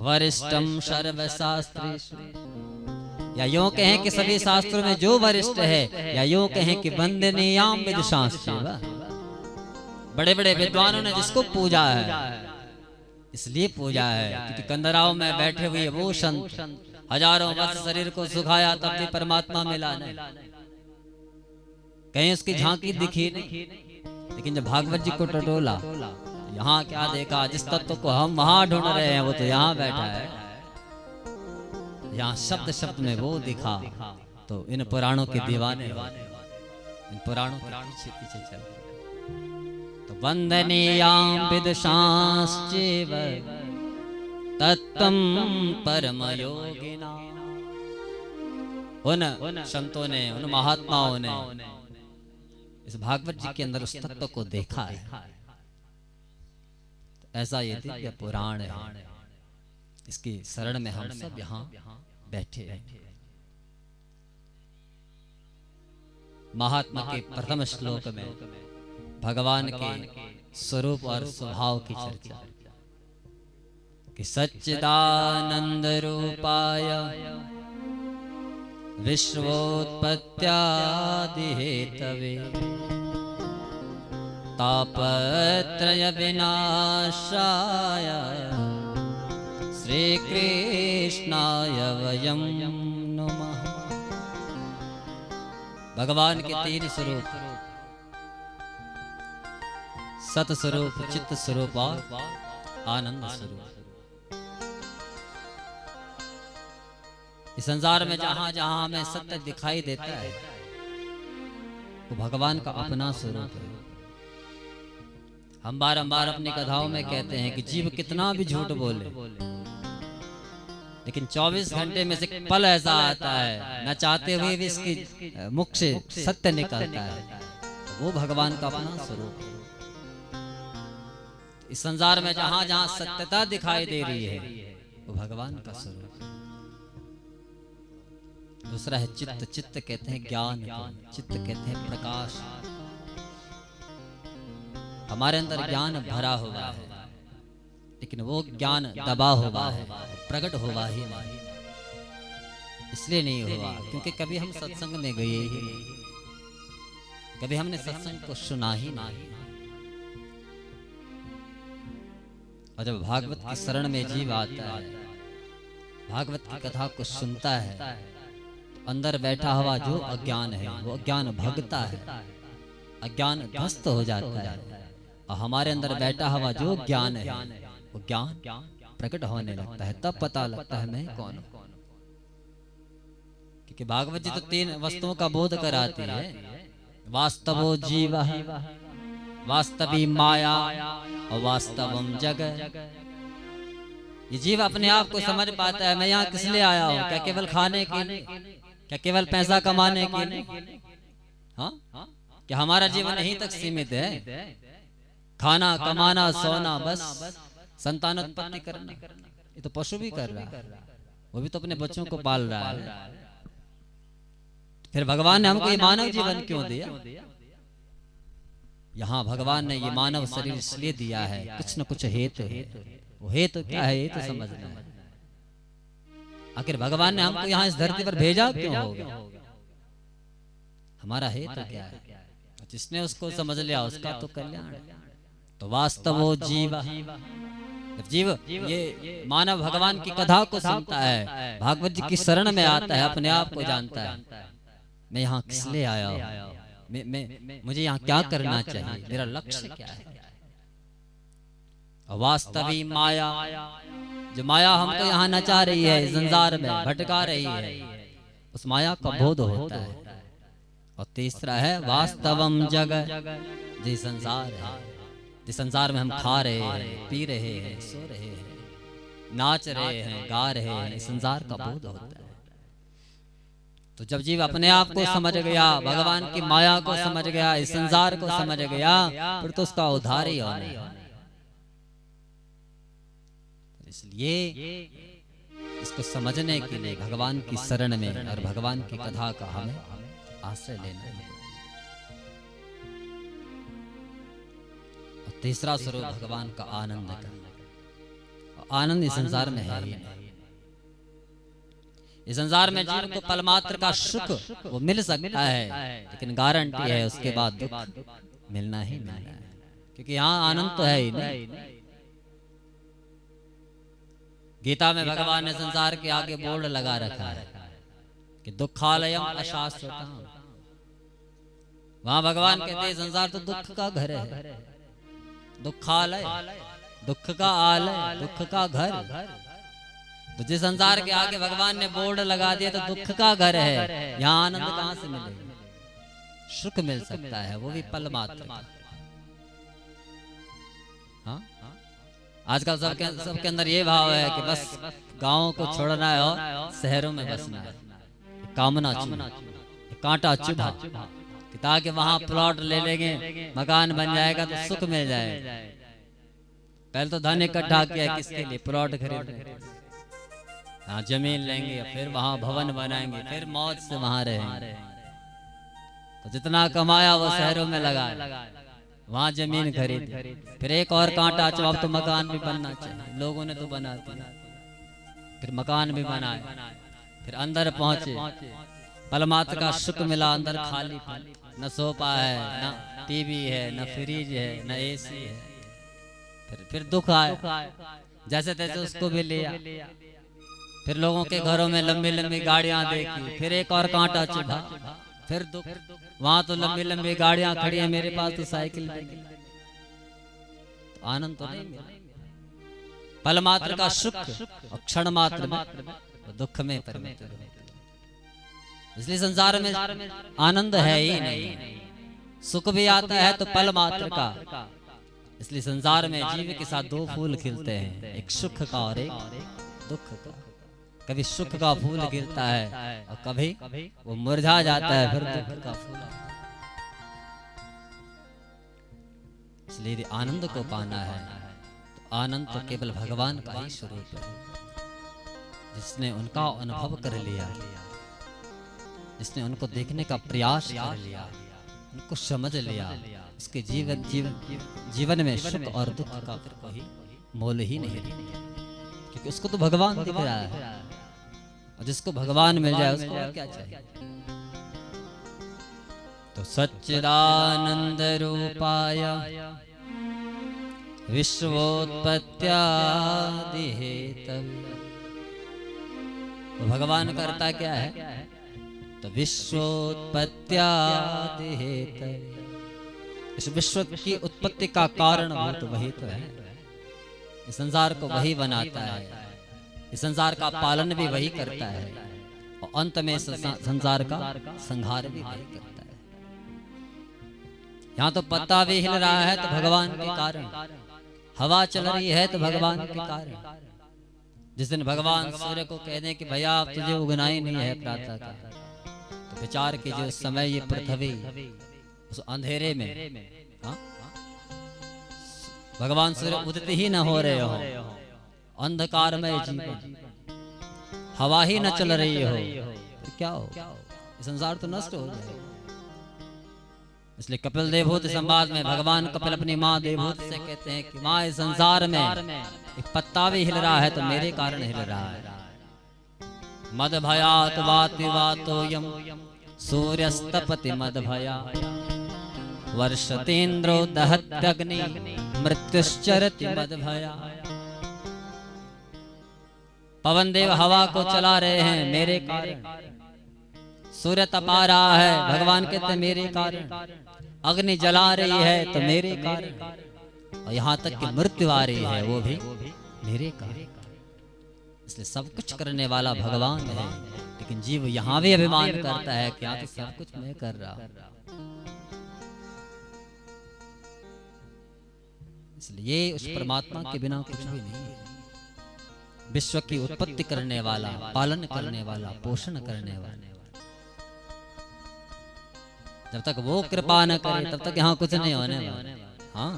वरिष्ठम सर्वशास्त्रेषु, या यूं कहें कि सभी शास्त्रों में जो वरिष्ठ है, या यूं कहें कि वंदनीयाम विदुषांश्चैव, बड़े बड़े विद्वानों ने जिसको पूजा है, इसलिए पूजा है क्योंकि कंदराओं में बैठे हुए वो संत हजारों वर्ष शरीर को सुखाया तब भी परमात्मा मिला नहीं, कहीं उसकी झांकी दिखी नहीं। लेकिन जब भागवत जी को टटोला, यहाँ क्या देखा, जिस तत्व को हम वहां ढूंढ रहे हैं वो तो यहाँ बैठा है। यहाँ शब्द शब्द में वो दिखा, तो इन पुराणों के दीवाने, इन पुराणों के पीछे पीछे चल। तो वंदनीयाम विदुषांश्चैव तत्त्वं परमयोगिना, उन संतों ने, उन महात्माओं ने इस भागवत जी के अंदर उस तत्व को देखा है। तो ऐसा ये दिव्य पुराण है, इसकी शरण में हम सब यहाँ बैठे हैं। महात्मा के प्रथम श्लोक में भगवान के स्वरूप और स्वभाव की चर्चा, कि सच्चिदानंद रूपाय विश्वोत्पत्त्यादि हेतवे तापत्रय विनाशाय श्री कृष्णाय वयं नमः। भगवान के तीन स्वरूप, सत स्वरूप, चित्त स्वरूप और आनंद स्वरूप। इस संसार में जहां जहां हमें सत्य दिखाई देता है वो भगवान का अपना स्वरूप है। हम बारंबार अपनी कथाओं में कहते हैं कि जीव कितना भी झूठ बोले, लेकिन 24 घंटे में से पल ऐसा आता है न चाहते हुए भी इसकी मुख से सत्य निकलता है, वो भगवान का अपना स्वरूप है। इस संसार में जहां जहां सत्यता दिखाई दे रही है वो भगवान का स्वरूप है। दूसरा है चित्त। चित्त कहते हैं ज्ञान को, चित्त कहते हैं प्रकाश। हमारे अंदर ज्ञान भरा हुआ है, लेकिन वो ज्ञान दबा हुआ है, प्रकट हुआ ही नहीं। इसलिए नहीं हुआ क्योंकि कभी हम सत्संग में गए ही नहीं, कभी हमने सत्संग को सुना ही नहीं। और जब भागवत की शरण में जीव आता है, भागवत की कथा को सुनता है, अंदर बैठा हुआ जो अज्ञान है वो अज्ञान भगता है, अज्ञान ध्वस्त हो जाता है, और हमारे अंदर बैठा हुआ जो ज्ञान है वो ज्ञान प्रकट होने लगता है। तब पता लगता है मैं कौन हूं। क्योंकि भागवत जी तो तीन वस्तुओं का बोध कराती है, वास्तवो जीव, वास्तवी माया और वास्तवम जगत। ये जीव अपने आप को समझ पाता है, मैं यहाँ किस लिए आया हूँ, क्या केवल खाने के लिए, क्या केवल पैसा कमाने के लिए? हाँ, क्या हमारा जीवन यहीं तक सीमित है? खाना, कमाना, सोना, बस संतानोत्पत्ति करना। ये तो पशु भी कर रहा है, वो भी तो अपने बच्चों को पाल रहा है। फिर भगवान ने हमको ये मानव जीवन क्यों दिया? यहाँ भगवान ने ये मानव शरीर इसलिए दिया है, कुछ न कुछ हेतु है। वो हेतु क्या है ये तो समझना है। आखिर भगवान ने हमको यहाँ इस धरती पर भेजा क्यों होगा? हमारा हेतु क्या है? जिसने उसको समझ लिया उसका तो कल्याण। तो वास्तवो जीव, जीव ये मानव भगवान की कथा को सुनता है, भागवत जी की शरण में आता है, अपने आप को जानता है, मैं यहाँ किस लिए आया हूँ, मुझे यहाँ क्या करना चाहिए, मेरा लक्ष्य क्या है। वास्तवी माया, जो माया हमको यहाँ नचा रही है, संसार में भटका रही है, उस माया का बोध होता है। और तीसरा है वास्तवम जगत, जो संसार है, जिस संसार में हम खा रहे हैं, पी रहे हैं, सो रहे हैं, नाच रहे हैं, गा रहे हैं, संसार का बोध होता है। तो जब जीव अपने आप को समझ गया, भगवान की माया को समझ गया, इस संसार को समझ गया, फिर तो उसका उद्धार ही होना है। इसलिए इसको समझने के लिए भगवान की शरण में और भगवान की कथा का हमें आश्रय लेना है। और तीसरा स्वरूप भगवान का आनंद का। आनंद इस संसार में है ही नहीं। इस संसार में जीव को पलमात्र का सुख वो मिल सकता है, लेकिन गारंटी है उसके बाद दुख मिलना ही मिलना है, क्योंकि यहाँ आनंद तो है ही नहीं। गीता में भगवान ने संसार के आगे बोर्ड लगा रखा है कि दुखालयम अशाश्वतम। वहां भगवान कहते हैं संसार तो दुख का घर है, दुखालय, दुख का आलय, दुख का घर। तो जिस संसार के आगे भगवान ने बोर्ड लगा दिया तो दुख का घर है, यहाँ आनंद कहां से मिलेगा? सुख मिल सकता है, वो भी पल मात्र। हाँ, आजकल सबके अंदर ये भाव है कि बस गांवों को छोड़ना है और शहरों में बसना है। कामना चुभा, कांटा चुभा, ताकि वहां प्लॉट ले लेंगे, मकान बन जाएगा तो सुख मिल जाएगा। पहले तो धन इकट्ठा किया किसके लिए? प्लॉट खरीदने, हाँ जमीन लेंगे, फिर वहां भवन बनाएंगे, फिर मौज से वहां रहेंगे। तो जितना कमाया वो शहरों में लगा, वहां जमीन खरीदी, फिर एक और कांटा चुभा, तो मकान भी बनना चाहिए, लोगों ने तो बना दिया, फिर मकान भी बनाए, फिर अंदर पहुंचे, पलमात्र का सुख मिला, अंदर खाली, न सोफा है, न टीवी है, न फ्रिज है, न एसी है। फिर दुख आया, जैसे तैसे उसको भी लिया, फिर लोगों के घरों में लंबी लंबी गाड़ियां देखी, फिर एक और कांटा चुभा, फिर दुख, वहां तो लंबी लंबी गाड़ियां खड़ी है, मेरे पास तो साइकिल भी नहीं। तो आनंद तो नहीं मिला, पल मात्र का सुख और क्षण मात्र में दुख में परिणत हो। इसलिए संसार में आनंद है ही नहीं, सुख भी आता है तो पल मात्र का। इसलिए संसार में जीव के साथ दो फूल खिलते हैं, एक सुख का और एक दुख का। कभी सुख का फूल गिरता है और कभी वो मुरझा जाता है, फिर दुख का फूल। इसलिए यदि आनंद को पाना है तो आनंद तो केवल भगवान का ही स्वरूप है। जिसने उनका अनुभव कर लिया, जिसने उनको देखने का प्रयास कर लिया, उनको समझ लिया, उसके जीवन में सुख और दुख का फिर कोई मोल ही नहीं, क्योंकि उसको तो भगवान दिख रहा है। और जिसको भगवान मिल जाए उसको और क्या चाहिए? तो सच्चिदानंद रूपाय विश्वोत्पत्त्यादि हेतवे। तो भगवान करता क्या है? तो विश्वोत्पत्त्यादि हेतवे, इस विश्व की उत्पत्ति का कारण भूत वही तो है। इस संसार को वही बनाता है, इस संसार का पालन भी वही करता है, और अंत में संसार का संहार भी वही करता है। यहाँ तो पत्ता भी हिल रहा है तो भगवान के कारण, हवा चल रही है तो भगवान के कारण। जिस दिन भगवान सूर्य को कह दें कि भैया अब तुझे उगना ही नहीं है प्रातः का, तो विचार कीजिए उस समय ये पृथ्वी उस अंधेरे में, भगवान सूर्य उदित ही न हो रहे हो, अंधकार में जीवन, हवा ही न चल रही हो, तो क्या हो? संसार तो नष्ट हो जाएगा। इसलिए कपिल देवभूत संवाद में भगवान कपिल अपनी माँ देवभूत से कहते हैं कि माँ, इस संसार में एक पत्ता भी हिल रहा है तो मेरे कारण हिल रहा है। मद भयात वाति वातोयम सूर्यस्तपति मद भया, वर्षतेन्द्रो दहत्यग्नि मृत्युश्चरति मद भया। पवन देव हवा को चला रहे हैं मेरे कारण, सूर्य तपा रहा है, भगवान कहते मेरे कारण, अग्नि जला रही है तो मेरे कारण, और यहाँ तक कि मृत्यु आ रही है वो भी मेरे कारण। इसलिए सब कुछ करने वाला भगवान है, लेकिन जीव यहाँ भी अभिमान करता है कि यहाँ तो सब कुछ मैं कर रहा हूँ। इसलिए उस परमात्मा के बिना कुछ भी नहीं है। विश्व की उत्पत्ति करने वाला, पालन करने वाला, पोषण करने वाला, जब तक वो कृपा न करे तब तक यहाँ कुछ नहीं होने वाला। हाँ,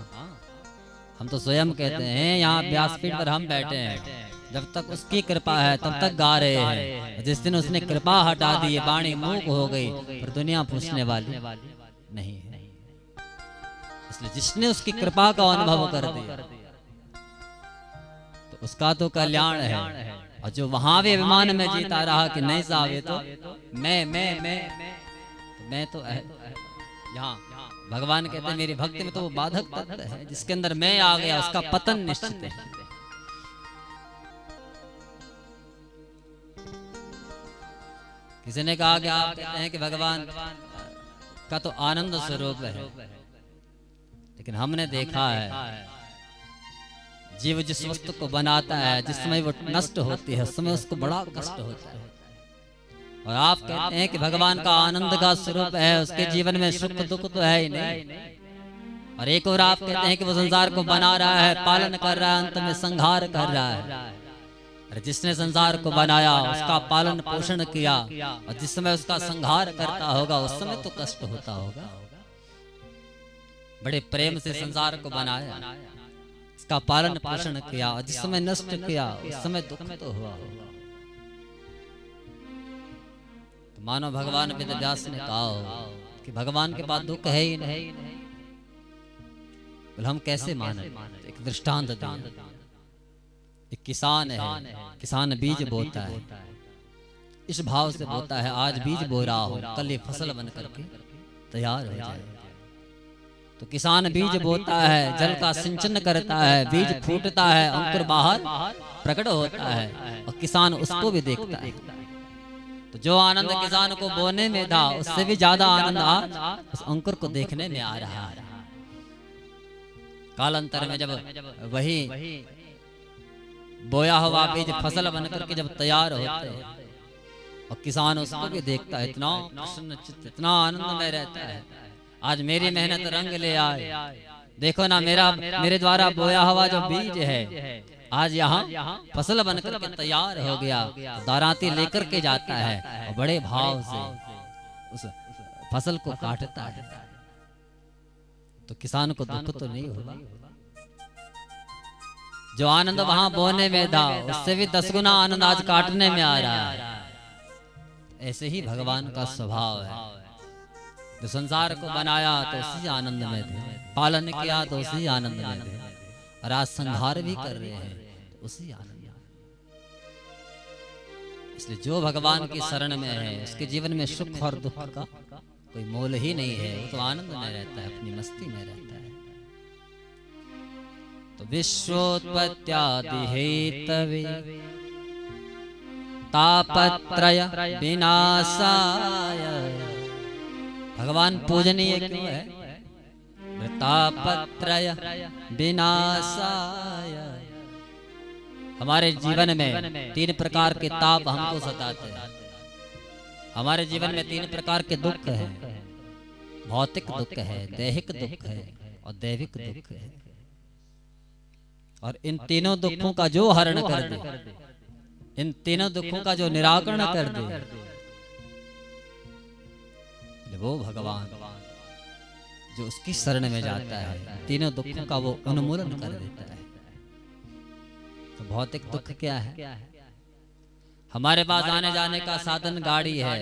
हम तो स्वयं कहते हैं यहाँ व्यासपीठ पर हम बैठे हैं, जब तक उसकी कृपा है तब तक गा रहे हैं। जिस दिन उसने कृपा हटा दी, वाणी मूक हो गई, पर दुनिया पूछने वाली नहीं है। इसलिए जिसने उसकी कृपा का अनुभव कर दिया तो उसका तो कल्याण है। और जो वहां भी अभिमान में जीता रहा कि नहीं साहब ये तो मैं तो यहाँ भगवान कहते हैं मेरी भक्ति में तो वो बाधक तत्व है, जिसके अंदर मैं आ गया उसका पतन निश्चित है। किसी ने कहा कि आप कहते हैं कि भगवान का तो आनंद स्वरूप है, लेकिन हमने देखा है जीव जिस वस्तु को बनाता है जिस समय वो नष्ट होती है उस समय उसको बड़ा कष्ट होता है। और आप कहते हैं कि भगवान का आनंद का स्वरूप है, उसके जीवन में सुख दुख तो है ही नहीं। और एक और आप कहते हैं कि वो संसार को बना रहा है, पालन कर रहा है, अंत में संहार कर रहा है। अरे जिसने संसार को बनाया उसका पालन पोषण किया, और जिस समय उसका संहार करता होगा उस समय तो कष्ट होता होगा। बड़े प्रेम से संसार को बनाया, इसका पालन पोषण किया, और जिस समय नष्ट किया उस समय दुख तो हुआ होगा। तो मानो भगवान वेद व्यास ने कहा हो कि भगवान के पास दुख है ही नहीं। बोले हम कैसे माने? एक दृष्टांत दें। एक किसान है, किसान बीज बोता है, इस भाव से बोता है आज बीज बो रहा हो, कल ये फसल बन करके तैयार हो जाए। तो किसान बीज बोता है, जल का सिंचन करता है, बीज फूटता है, अंकुर बाहर प्रकट होता है, और किसान उसको भी देखता है। तो जो आनंद किसान को बोने में था उससे भी ज्यादा आनंद आज उस अंकुर को देखने में आ रहा है। कालांतर में जब वही बोया हुआ बीज फसल बनकर के जब तैयार होते हैं और किसान उसको भी देखता है, इतना प्रसन्न चित्त, इतना आनंद में रहता है। आज मेरी मेहनत रंग ले आए, देखो ना मेरे द्वारा बोया हुआ जो बीज है आज यहाँ फसल बनकर के तैयार हो गया। तो दाराती लेकर के जाता है और बड़े भाव से उस फसल को काटता है। तो किसान को दुख तो नहीं होगा? जो आनंद वहां बोने में था उससे भी 10 गुना आनंद आज काटने में आ रहा है। ऐसे ही भगवान का स्वभाव है। जो संसार को बनाया तो उसी आनंद में थे, पालन किया तो उसी आनंद में थे, और आज संहार भी कर रहे हैं तो उसी आनंद में। इसलिए जो भगवान की शरण में है उसके जीवन में सुख और दुख का कोई मोल ही नहीं है। वो तो आनंद में रहता है, अपनी मस्ती में रहता है। तो विश्वोत्पत्त्यादि हेतवे तापत्रय विनाशाय, भगवान पूजनीय क्यों है? तापत्रय विनाशाय। हमारे जीवन में 3 प्रकार के ताप हमको सताते हैं। हमारे जीवन में 3 प्रकार के दुख है। भौतिक दुख है, दैहिक दुख है और दैविक दुख है। और इन तीनों दुखों का जो हरण कर दे, इन तीनों दुखों का जो निराकरण कर दे, वो भगवान जो उसकी शरण में जाता है तीनों दुखों का वो उन्मूलन कर देता है। तो भौतिक दुख क्या है? हमारे पास आने जाने का साधन गाड़ी है,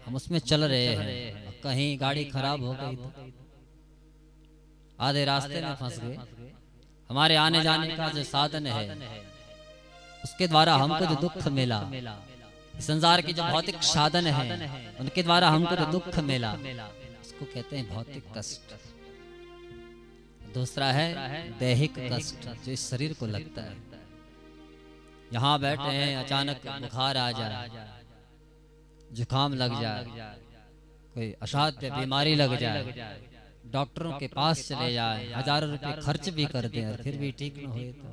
हम उसमें चल रहे हैं, कहीं गाड़ी खराब हो गई तो आधे रास्ते में फंस गए। हमारे आने जाने का जो साधन है उसके द्वारा हमको जो दुख मिला, संसार के जो भौतिक साधन है उनके द्वारा हमको जो दुख मिला उसको कहते हैं भौतिक कष्ट। दूसरा है दैहिक कष्ट जो इस शरीर को लगता है। यहाँ बैठे हैं, अचानक बुखार आ जाए, जुकाम लग जाए, कोई असाध्य बीमारी लग जाए, डॉक्टरों के पास चले जाए, हजारों रुपए खर्च भी कर दें और फिर भी ठीक न हुए तो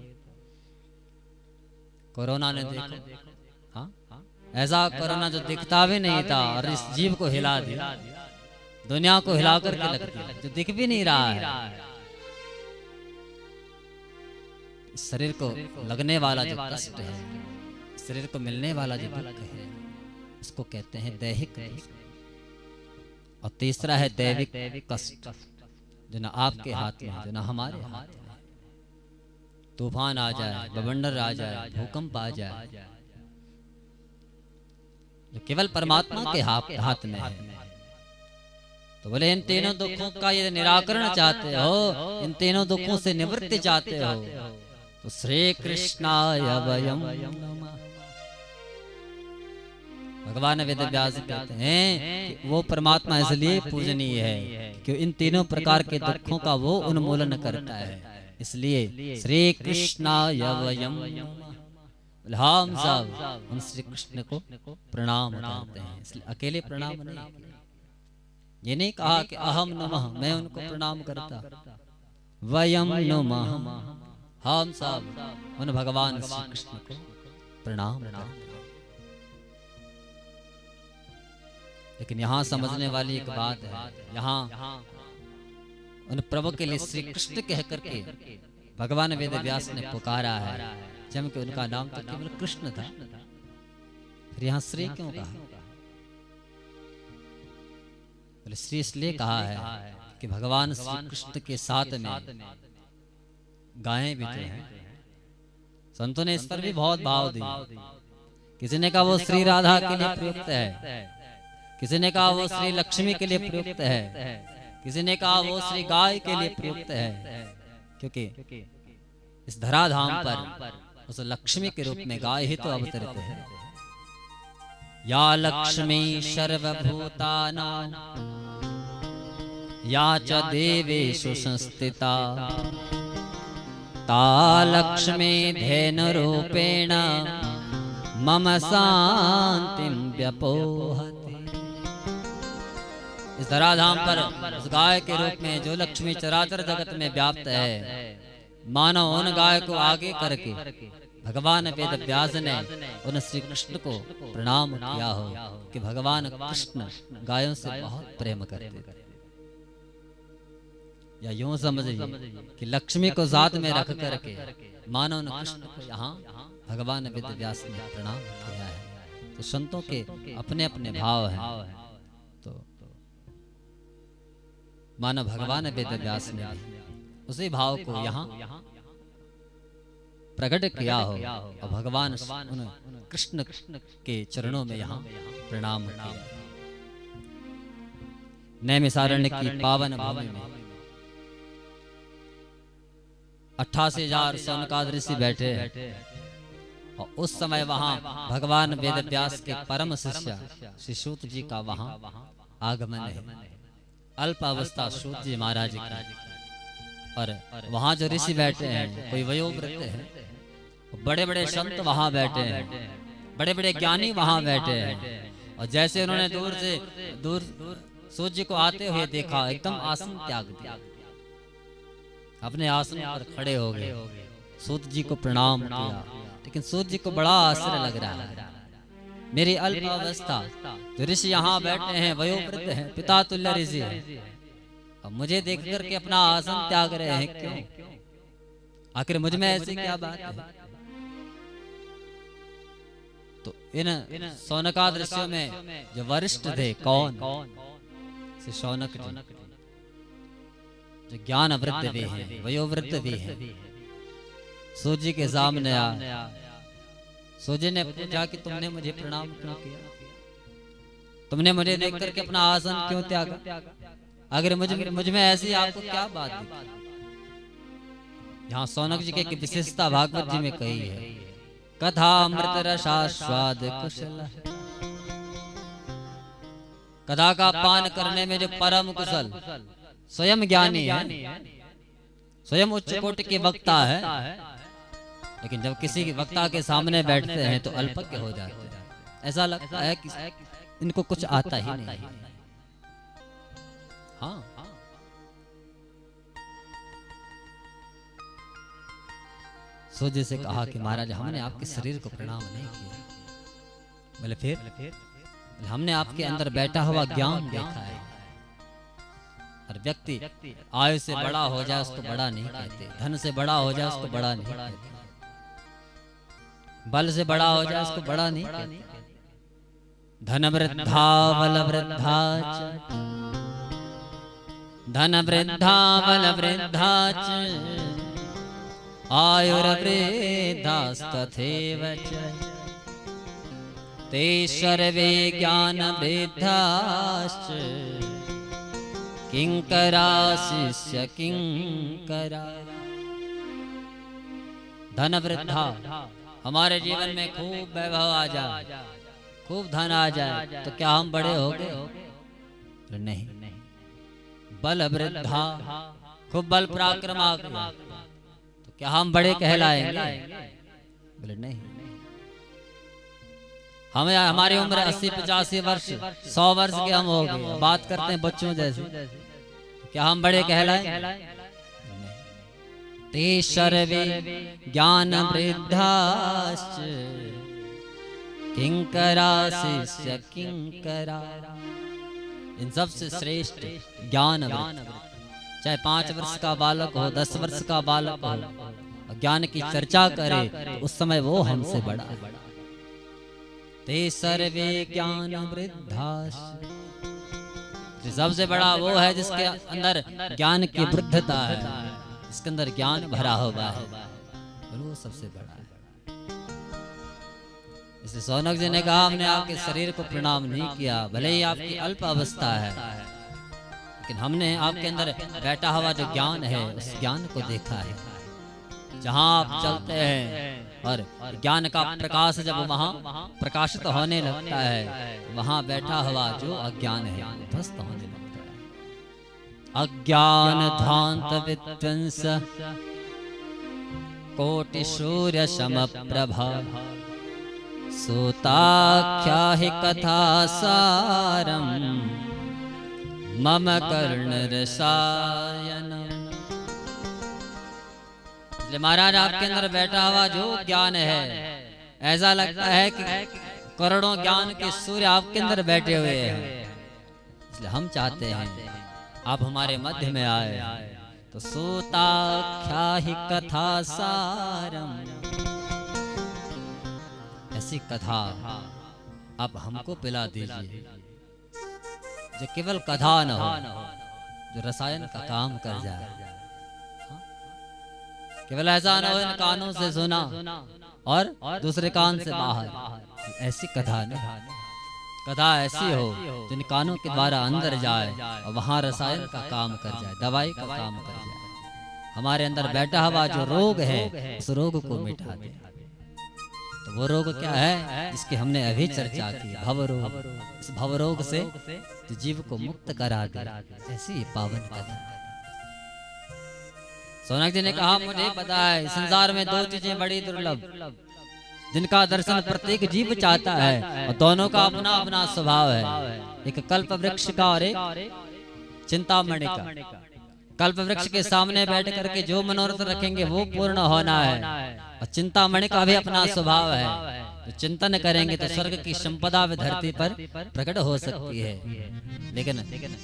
कोरोना ने देखो, हाँ ऐसा कोरोना जो दिखता भी नहीं था और इस जीव को हिला दिया, दुनिया को हिला करके लग दिया, जो दिख भी नहीं रहा है। इस शरीर को लगने वाला जो कष्ट है, शरीर को मिलने वाला जो दुख है, उसको कहते हैं दैहिक दुख। और तीसरा है दैविक कष्ट जो ना आपके हाथ में, जो ना हमारे हाथ में। तूफान आ जाए, बवंडर आ जाए, भूकंप आ जाए, जो केवल परमात्मा के हाथ में है। तो बोले इन तीनों दुखों का ये निराकरण चाहते हो, इन तीनों दुखों से निवृत्ति चाहते हो, तो श्री कृष्णाय वयम नमः। भगवान वेद व्यास कहते हैं कि वो परमात्मा इसलिए पूजनीय है कि इन तीनों प्रकार के दुखों का वो उन्मूलन करता है, इसलिए श्री कृष्णाय वयम नमः। हम सब हम श्री कृष्ण को प्रणाम करते हैं, इसलिए अकेले प्रणाम नहीं, ये नहीं कहा कि अहम नमः मैं उनको प्रणाम करता, वयम नमः हम सब उन भगवान श्री कृष्ण को प्रणाम करते हैं। लेकिन यहाँ समझने वाली एक बात है, यहाँ उन प्रभु के लिए श्री कृष्ण कह करके भगवान वेद व्यास ने पुकारा है, जबकि उनका नाम तो केवल कृष्ण था, फिर यहाँ श्री क्यों कहा? बोले श्री इसलिए कहा है कि भगवान श्री कृष्ण के साथ में गायें भी तो हैं। संतों ने इस पर भी बहुत भाव दिए। किसी ने कहा वो श्री राधा के लिए प्रयुक्त है, किसी ने कहा वो श्री लक्ष्मी के लिए प्रयुक्त है, किसी ने कहा वो श्री गाय के लिए प्रयुक्त है, क्योंकि इस धराधाम पर उस लक्ष्मी के रूप में गाय ही तो अवतरित है। या लक्ष्मी सर्वभूतानां या च देवेषु संस्थिता ता लक्ष्मी धेनु रूपेण मम शांतिं व्यपोहति। इस धराधाम पर उस गाय के रूप में जो लक्ष्मी चराचर जगत में व्याप्त है, मानो उन गाय को आगे करके भगवान वेद व्यास ने उन श्री कृष्ण को प्रणाम किया हो कि भगवान कृष्ण गायों से बहुत प्रेम करते थे। या यूं समझिए कि लक्ष्मी को साथ में रख करके मानो उन कृष्ण को यहाँ भगवान वेद व्यास ने प्रणाम किया है। तो संतों के अपने अपने भाव हैं, तो मानो भगवान वेद व्यास ने उसी भाव को यहाँ प्रकट किया हो और भगवान उन कृष्ण के चरणों में यहाँ प्रणाम किया। नैमिषारण्य की पावन भूमि में 88,000 सौनकाद ऋषि बैठे हैं और उस समय वहां भगवान वेद व्यास के परम शिष्य श्री सूत जी का वहां आगमन है। अल्प अवस्था सूत जी महाराज की, और वहां जो ऋषि बैठे हैं कोई वयोवृद्ध है, बड़े बड़े संत वहां बैठे हैं, बड़े बड़े ज्ञानी वहां बैठे हैं। और जैसे उन्होंने दूर सूत जी को आते हुए देखा, एकदम आसन त्याग दिया, अपने आसन पर खड़े हो गए, सूत जी को प्रणाम किया। लेकिन सूत जी को बड़ा आश्चर्य लग रहा है, मेरी अल्प अवस्था, जो ऋषि यहाँ बैठे हैं वयोवृद्ध हैं, पिता तुल्य ऋषि हैं, अब मुझे देख करके अपना आसन त्याग रहे हैं, क्यों? आखिर मुझ में ऐसी क्या बात है? तो इन शौनकाद ऋषियों में जो वरिष्ठ थे, कौन? श्री शौनक जी, जो ज्ञान वृद्ध भी हैं, वयोवृद्ध भी हैं। सूत जी के सामने आ, सूत जी ने पूछा कि तुमने मुझे प्रणाम क्यों किया? तुमने मुझे देख करके अपना आसन क्यों त्यागा? अगर मुझ में ऐसी आपको क्या बात दिखी? यहाँ शौनक जी की विशेषता भागवत जी में कही है, कथा अमृत रसास्वाद कुशल, कथा का पान करने में जो परम कुशल स्वयं ज्ञानी है, स्वयं उच्च कोटि के वक्ता है, लेकिन जब किसी वक्ता के सामने बैठते हैं तो अल्पज्ञ हो जाते हैं। ऐसा लगता है कि इनको कुछ आता ही नहीं। हाँ, सूर्य से कहा कि महाराज हमने आपके शरीर को प्रणाम नहीं किया। बोले फिर? हमने आपके अंदर बैठा हुआ ज्ञान देखा है। और व्यक्ति आयु से बड़ा हो जाए उसको बड़ा नहीं कहते, धन से बड़ा हो जाए उसको बड़ा नहीं कहते, बल से बड़ा हो जाए उसको बड़ा नहीं कहते। धन वृद्धा बल वृद्धा, धन वृद्धा बल वृद्धा, आयुर्वृद्धास्तथैव च, ते सर्वे ज्ञान वृद्धाश्च, किंकरा शिष्य किंकरा। धन वृद्धा, हमारे जीवन में खूब वैभव आ जाए, खूब धन आ जाए तो क्या हम बड़े हो गए? नहीं। बल वृद्धा, खूब बल पराक्रम आ गया तो क्या हम बड़े कहलाएंगे? बोले नहीं। हमें हमारी उम्र 80-85 वर्ष 100 वर्ष के हम हो गए, बात करते हैं बच्चों जैसे, तो क्या हम बड़े कहलाएं? ते सर्वे ज्ञान वृद्धाश्च किंकरा शिष्य किंकरा। इन सबसे श्रेष्ठ ज्ञान वृद्ध, चाहे 5 वर्ष का बालक हो, 10 वर्ष का बालक हो, ज्ञान की चर्चा करे तो उस समय वो हमसे बड़ा है। ते सर्वे ज्ञान वृद्धाश्च, सबसे बड़ा वो है जिसके अंदर ज्ञान की वृद्धता है, जिसके अंदर ज्ञान भरा हुआ है, वो सबसे बड़ा है। इसलिए सौनक जी ने कहा हमने आपके शरीर को प्रणाम नहीं किया, भले ही आपकी अल्प अवस्था है, लेकिन हमने आपके अंदर बैठा हुआ जो ज्ञान है उस ज्ञान को देखा है। जहाँ आप चलते हैं और ज्ञान का प्रकाश जब वहाँ प्रकाशित होने लगता है, वहाँ बैठा हुआ जो अज्ञान है ध्वस्त होने लगता है। अज्ञान ध्वांत विध्वंस कोटि सूर्य सम प्रभा, सूताख्या हि कथा सारम मम कर्ण रसायनम। महाराज आपके अंदर बैठा हुआ जो ज्ञान है, ऐसा लगता है कि करोड़ों ज्ञान के सूर्य आपके अंदर बैठे हुए हैं। इसलिए हम चाहते हैं आप हमारे मध्य में आए, तो सूताख्या हि कथा सारम, ऐसी कथा आप हमको पिला दीजिए जो केवल कथा न हो, जो रसायन का काम कर जाए। केवल ऐसा न हो इन कानों से सुना और दूसरे कान से बाहर, ऐसी कथा नहीं। कथा ऐसी हो जो इन कानों के द्वारा अंदर जाए और वहां रसायन का काम कर जाए, दवाई का काम कर जाए। हमारे अंदर बैठा हुआ जो रोग है उस रोग को मिटा दे। तो वो रोग क्या है इसकी हमने अभी चर्चा की, भवरोग। इस भवरोग से तो जीव को मुक्त करा दे, ऐसी पावन कथा। सौनक जी ने कहा मुझे पता है संसार में 2 चीजें बड़ी दुर्लभ, जिनका दर्शन प्रत्येक जीव चाहता है और दोनों का अपना अपना स्वभाव है। एक कल्प वृक्ष का और एक चिंतामणि का। कल्प वृक्ष के सामने बैठ करके जो मनोरथ रखेंगे वो पूर्ण होना है, और चिंतामणि का भी अपना स्वभाव है। तो चिंतन करेंगे तो स्वर्ग की संपदा भी धरती पर प्रकट हो सकती है। लेकिन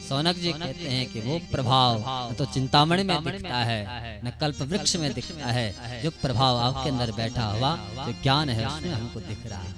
सौनक जी कहते हैं कि वो प्रभाव तो चिंतामणि में दिखता है, न कल्प वृक्ष में दिखता है। जो प्रभाव आपके अंदर बैठा हुआ जो ज्ञान है उसमें हमको दिख रहा है।